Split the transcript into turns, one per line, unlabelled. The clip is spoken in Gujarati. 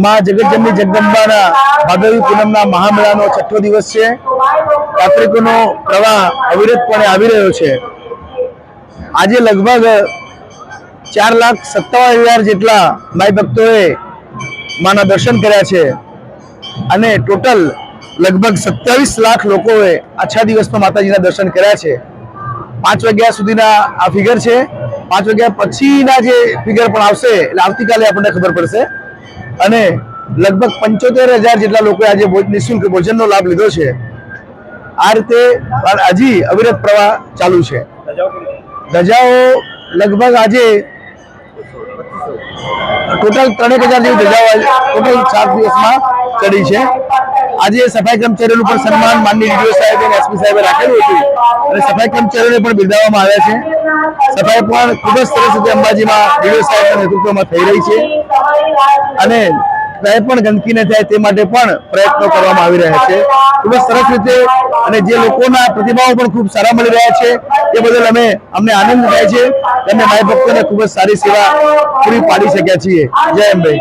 માં જગતજનની જગદંબાના ભાદરવી પૂનમના મહામેળાનો 6થો દિવસ છે। યાત્રિકોનો પ્રવાહ અવિરતપણે આવી રહ્યો છે। આજે લગભગ 4,57,000 જેટલા માઈ ભક્તોએ માના દર્શન કર્યા છે અને ટોટલ લગભગ 27 લાખ લોકોએ આ 6 દિવસમાં માતાજીના દર્શન કર્યા છે। 5 વાગ્યા સુધીના આ ફિગર છે। 5 વાગ્યા પછીના જે ફિગર પણ આવશે એટલે આવતીકાલે આપણને ખબર પડશે અને લગભગ 75,000 જેટલા લોકોએ આજે નિઃશુલ્ક ભોજનનો લાભ લીધો છે। આ રીતે હજી અવિરત પ્રવાહ ચાલુ છે। ધજાઓ લગભગ આજે ટોટલ 3,000 જેવી ધજાઓ ટોટલ 4 દિવસમાં ચડી છે। આજે સફાઈ કર્મચારીઓનું પણ સન્માન માનનીય ડીડીઓ સાહેબ અને એસપી સાહેબે રાખેલું હતું અને સફાઈ કર્મચારીઓને પણ બિરદાવવામાં આવ્યા છે। સફાઈ પણ ખૂબ જ સરસ રીતે અંબાજીમાં ડીડીઓ સાહેબના નેતૃત્વમાં થઈ રહી છે અને કંઈ પણ ગંદકી ન થાય તે માટે પણ પ્રયત્નો કરવામાં આવી રહ્યા છે। ખૂબ જ સરસ રીતે અને જે લોકોના પ્રતિભાવો પણ ખૂબ સારા મળી રહ્યા છે તે બદલ અમને આનંદ થાય છે। અમે માઈ ભક્તોને ખૂબ જ સારી સેવા પૂરી પાડી શક્યા છીએ। જય અંબે।